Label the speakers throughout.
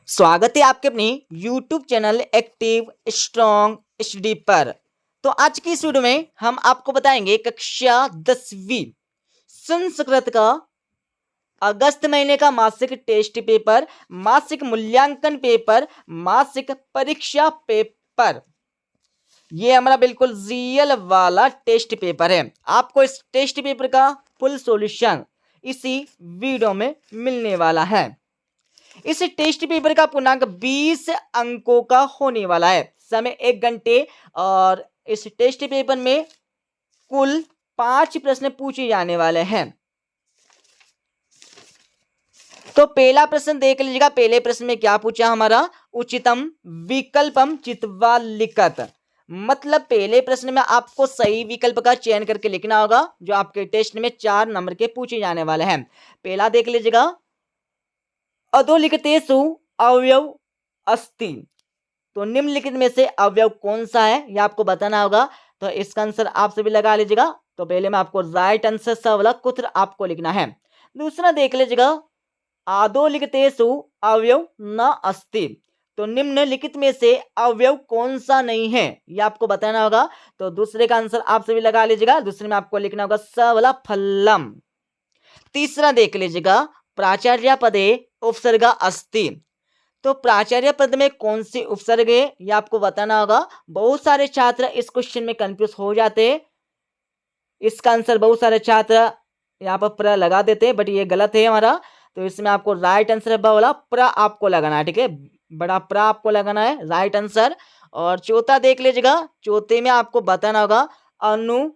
Speaker 1: स्वागत है आपके अपने YouTube channel active strong study पर। तो आज की इस वीडियो में हम आपको बताएंगे कक्षा 10वीं संस्कृत का अगस्त महीने का मासिक टेस्ट पेपर, मासिक मूल्यांकन पेपर, मासिक परीक्षा पेपर। ये हमारा बिल्कुल रियल वाला टेस्ट पेपर है। आपको इस टेस्ट पेपर का फुल सॉल्यूशन इसी वीडियो में मिलने वाला है। इस टेस्ट पेपर का पूर्णांक 20 अंकों का होने वाला है। समय 1 घंटे और इस टेस्ट पेपर में कुल 5 प्रश्न पूछे जाने वाले हैं। तो पहला प्रश्न देख लीजिएगा। पहले प्रश्न में क्या पूछा हमारा, उचितम विकल्पम चित्वा लिखत। मतलब पहले प्रश्न में आपको सही विकल्प का चयन करके लिखना होगा, जो आपके टेस्ट में 4 नंबर के पूछे जाने वाले हैं। पहला देख लीजिएगा, अधोलिखितेषु अवयव अस्ति। तो निम्नलिखित में से अवयव कौन सा है यह आपको बताना होगा। तो इसका आंसर आप सभी लगा लीजिएगा। तो पहले में आपको राइट आंसर स वाला कुत्र आपको लिखना है। दूसरा देख लीजिएगा, अधोलिखितेषु अवयव न अस्ति। तो निम्नलिखित में से अवयव कौन सा नहीं है यह आपको बताना होगा। तो दूसरे का आंसर आप सभी लगा लीजिएगा। दूसरे में आपको लिखना होगा स वाला फलम। तीसरा देख लीजिएगा, प्राचार्य पदे उपसर्गा अस्ति। तो प्राचार्य पद में कौन सी उपसर्ग है यह आपको बताना होगा। बहुत सारे छात्र इस क्वेश्चन में कंफ्यूज हो जाते हैं। इसका आंसर बहुत सारे छात्र यहाँ पर प्र लगा देते हैं, बट ये गलत है हमारा। तो इसमें आपको राइट आंसर वाला प्र आपको लगाना है, ठीक है, बड़ा प्र आपको लगाना है, राइट आंसर। और चौथा देख लीजिएगा, चौथे में आपको बताना होगा अनु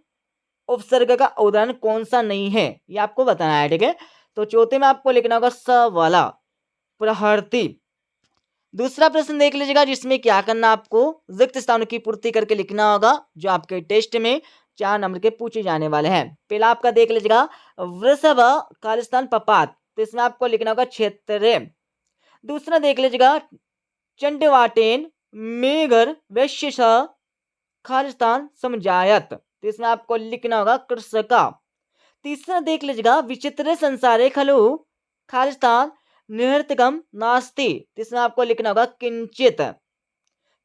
Speaker 1: उपसर्ग का उदाहरण कौन सा नहीं है यह आपको बताना है, ठीक है। तो चौथे में आपको लिखना होगा स वाला प्रहर्ति। दूसरा प्रश्न देख लीजिएगा, जिसमें क्या करना, आपको रिक्त स्थानों की पूर्ति करके लिखना होगा, जो आपके टेस्ट में 4 नंबर के पूछे जाने वाले हैं। पहला आपका देख लीजिएगा, वृषभ खालिस्तान पपात। तो इसमें आपको लिखना होगा क्षेत्र। दूसरा देख लीजिएगा, चंडवाटेन मेघर वैश्य खालिस्तान समझायत। तो इसमें आपको लिखना होगा कृषका। तीसरा देख लीजिएगा, विचित्र संसारे खलु खालिस्तान निहृतगम नास्ति। तो इसमें आपको लिखना होगा किंचित।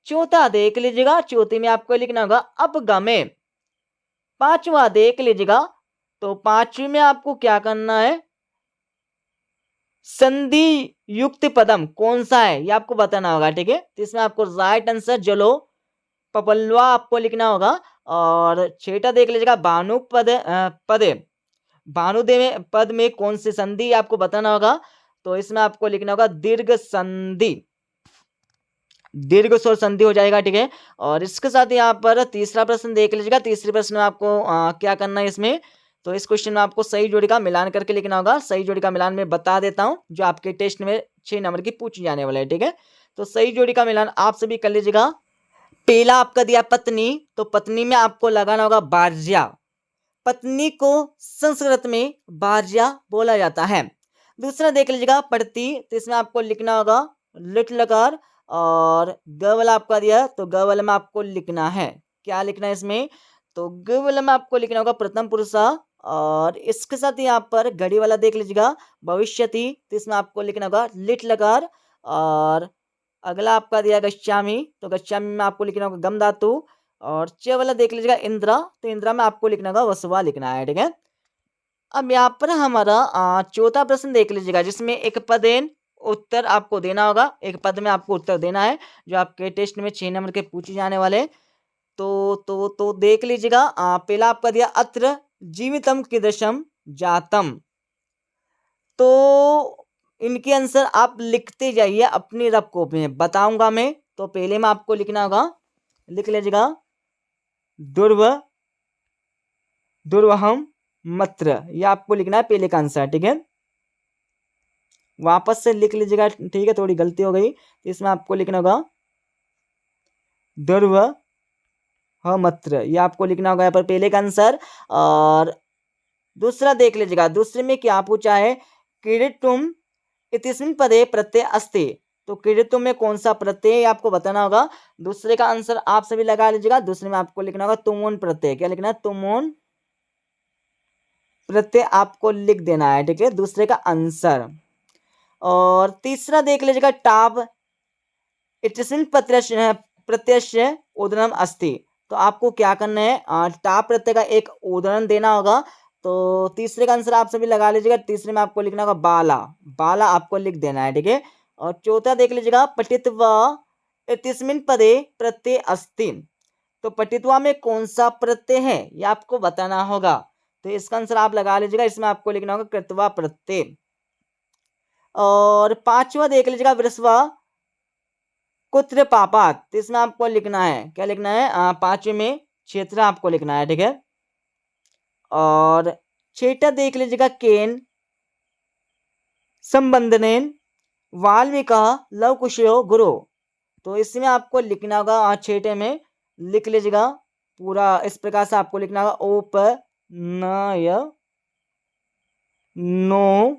Speaker 1: चौथा देख लीजिएगा, चौथे में आपको लिखना होगा अपगमे। पांचवा देख लीजिएगा, तो पांचवी में आपको क्या करना है, संधि युक्त पदम कौन सा है ये आपको बताना होगा, ठीक है। तो इसमें आपको राइट आंसर जलो पपलवा आपको लिखना होगा। और छठा देख लीजिएगा, भानु पदे भानुदे में पद में कौन सी संधि आपको बताना होगा। तो इसमें आपको लिखना होगा दीर्घ संधि, दीर्घ स्वर संधि हो जाएगा, ठीक है। और इसके साथ यहाँ पर तीसरा प्रश्न देख लीजिएगा। तीसरे प्रश्न में आपको क्या करना है इसमें, तो इस क्वेश्चन में आपको सही जोड़ी का मिलान करके लिखना होगा। सही जोड़ी का मिलान मैं बता देता हूँ, जो आपके टेस्ट में 6 नंबर की पूछी जाने वाले है, ठीक है। तो सही जोड़ी का मिलान आप सभी कर लीजिएगा। पहला आपका दिया पत्नी, तो पत्नी में आपको लगाना होगा बार्या। पत्नी को संस्कृत में बार्या बोला जाता है। दूसरा देख लीजिएगा पढ़ती, तो इसमें आपको लिखना होगा लिट लकार। और गवल आपका दिया, तो गवल में आपको लिखना है, क्या लिखना है इसमें, तो गवल में आपको लिखना होगा प्रथम पुरुषा। और इसके साथ यहाँ पर घड़ी वाला देख लीजिएगा भविष्यति, तो इसमें आपको लिखना होगा लिट लकार। और अगला आपका दिया गच्छामी, तो गच्छामी में आपको लिखना होगा गम धातु। और च वाला देख लीजिएगा इंद्रा, तो इंद्रा में आपको लिखना होगा वसुवा लिखना है, ठीक है। अब यहाँ पर हमारा चौथा प्रश्न देख लीजिएगा, जिसमें एक पदेन उत्तर आपको देना होगा। एक पद में आपको उत्तर देना है, जो आपके टेस्ट में 6 नंबर के पूछे जाने वाले। तो देख लीजिएगा, पहला आपका दिया अत्र जीवितम कीदृशम जातम। तो इनके आंसर आप लिखते जाइए अपनी रफ कॉपी में, बताऊंगा मैं। तो पहले में आपको लिखना होगा, लिख लीजिएगा दुर्वहम मत्र, यह आपको लिखना है पहले का आंसर, ठीक है। वापस से लिख लीजिएगा, ठीक है, थोड़ी गलती हो गई। इसमें आपको लिखना होगा दुर्वहमत्र, यह आपको लिखना होगा यहाँ पर पहले का आंसर। और दूसरा देख लीजिएगा, दूसरे में क्या पूछा है, क्रीडितुम इतिस्मिन् पदे प्रत्यय अस्ति। तो क्रीडितुम में कौन सा प्रत्यय आपको बताना होगा। दूसरे का आंसर आप सभी लगा लीजिएगा। दूसरे में आपको लिखना होगा तुमोन प्रत्यय, क्या लिखना है, तुमोन प्रत्यय आपको लिख देना है, ठीक है, दूसरे का आंसर। और तीसरा देख लीजिएगा टाप इत्यस्मिन् प्रत्ययस्य उदाहरणम अस्ति। तो आपको क्या करना है, टा प्रत्यय का एक उदाहरण देना होगा। तो तीसरे का आंसर आप सभी लगा लीजिएगा। तीसरे में आपको लिखना होगा बाला, बाला आपको लिख देना है, ठीक है। और चौथा देख लीजिएगा, पठित्वा इत्यस्मिन् पदे प्रत्यय अस्ति। तो पठित्वा में कौन सा प्रत्यय है ये आपको बताना होगा। तो इसका आंसर आप लगा लीजिएगा। इसमें आपको लिखना होगा कृत्वा प्रत्यय। और पांचवा देख लीजिएगा, वृषवा कुत्र पापात। तो इसमें आपको लिखना है, क्या लिखना है, पांचवे में क्षेत्र आपको लिखना है, ठीक है। और छठा देख लीजिएगा, केन संबंधनेन वाल्मीका लवकुशयो गुरु। तो इसमें आपको लिखना होगा, छठे में लिख लीजिएगा पूरा इस प्रकार से आपको लिखना होगा, उपनय नो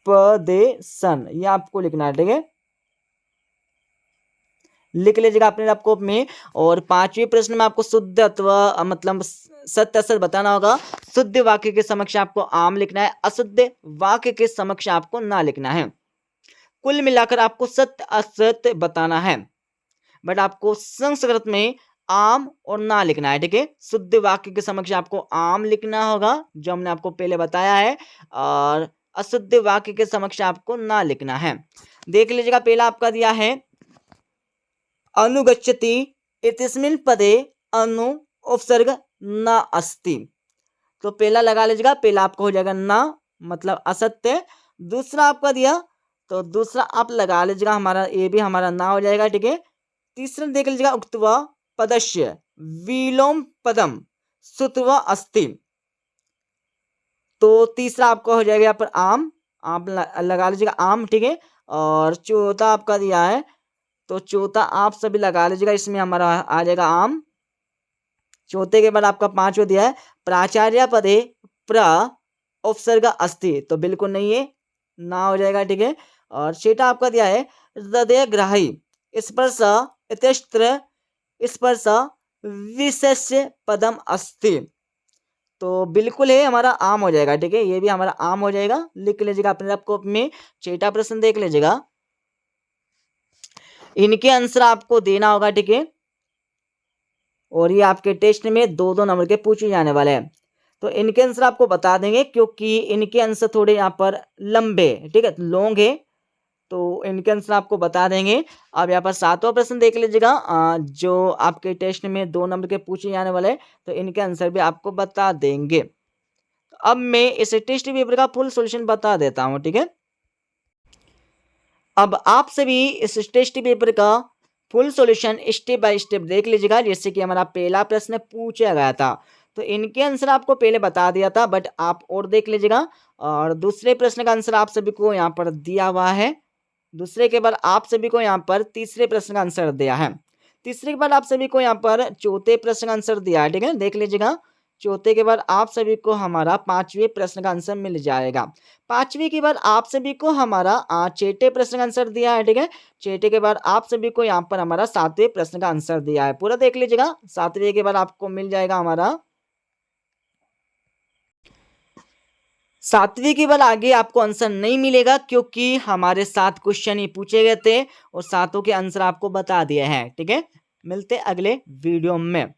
Speaker 1: पदेशन, ये आपको लिखना है, ठीक है। लिख लीजिएगा अपने लैपटॉप में। और पांचवें प्रश्न में आपको शुद्ध अथवा मतलब सत्य असत बताना होगा। शुद्ध वाक्य के समक्ष आपको आम लिखना है, अशुद्ध वाक्य के समक्ष आपको ना लिखना है। कुल मिलाकर आपको सत्य असत्य बताना है, बट आपको संस्कृत में आम और ना लिखना है, ठीक है। शुद्ध वाक्य के समक्ष आपको आम लिखना होगा, जो हमने आपको पहले बताया है, और अशुद्ध वाक्य के समक्ष आपको ना लिखना है। देख लीजिएगा, पहला आपका दिया है अनुगच्छति इत्यस्मिन् पदे अनु उपसर्ग न अस्ति। तो पहला लगा लीजिएगा, पहला आपको हो जाएगा ना, मतलब असत्य। दूसरा आपका दिया, तो दूसरा आप लगा लीजिएगा, हमारा ये भी हमारा ना हो जाएगा, ठीक है। तीसरा देख लीजिएगा, उक्त्वा पदस्य विलोम पदम श्रुत्वा अस्ति। तो तीसरा आपका हो जाएगा यहाँ पर आम, आप लगा लीजिएगा आम, ठीक है। और चौथा आपका दिया है, तो चौथा आप सभी लगा लीजिएगा, इसमें हमारा आ जाएगा आम। चौथे के बाद आपका पांचवा दिया है प्राचार्य पदे प्र उपसर्ग अस्ति। तो बिल्कुल नहीं है, ना हो जाएगा, ठीक है। और छठा आपका दिया है हृदय ग्राही स्पर्श इत्यस्त्र स्पर्श विशेष पदम अस्ति। तो बिल्कुल है, हमारा आम हो जाएगा, ठीक है। ये भी हमारा आम हो जाएगा। लिख लीजिएगा अपने लैपटॉप में। छठा प्रश्न देख लीजिएगा, इनके आंसर आपको देना होगा, ठीक है। और ये आपके टेस्ट में 2-2 नंबर के पूछे जाने वाले हैं। तो इनके आंसर आपको बता देंगे, क्योंकि इनके आंसर थोड़े यहाँ पर लंबे, ठीक है, लॉन्ग है, तो इनके आंसर आपको बता देंगे। अब यहाँ पर 7वां प्रश्न देख लीजिएगा, जो आपके टेस्ट में 2 नंबर के पूछे जाने वाले हैं, तो इनके आंसर भी आपको बता देंगे। अब मैं इस टेस्ट पेपर का फुल सॉल्यूशन बता देता हूँ, ठीक है। अब आप सभी इस टेस्ट पेपर का full solution step by step देख लीजिएगा। जैसे कि हमारा पहला प्रश्न पूछा गया था, तो इनके आंसर आपको पहले बता दिया था, बट आप और देख लीजिएगा। और दूसरे प्रश्न का आंसर आप सभी को यहाँ पर दिया हुआ है। दूसरे के बाद आप सभी को यहाँ पर तीसरे प्रश्न का आंसर दिया है। तीसरे के बाद आप सभी को यहाँ पर चौथे प्रश्न का आंसर दिया है, ठीक है, देख लीजिएगा। चौथे के बाद आप सभी को हमारा 5वें प्रश्न का आंसर मिल जाएगा। 5वें के बाद आप सभी को हमारा छठे प्रश्न का आंसर दिया है, ठीक है। छठे के बाद आप सभी को यहाँ पर हमारा 7वें प्रश्न का आंसर दिया है। पूरा देख लीजिएगा। 7वें के बाद आपको मिल जाएगा हमारा 7वें के बाद आगे आपको आंसर नहीं मिलेगा, क्योंकि हमारे 7 क्वेश्चन ही पूछे गए थे और 7 के आंसर आपको बता दिए हैं, ठीक है। मिलते अगले वीडियो में।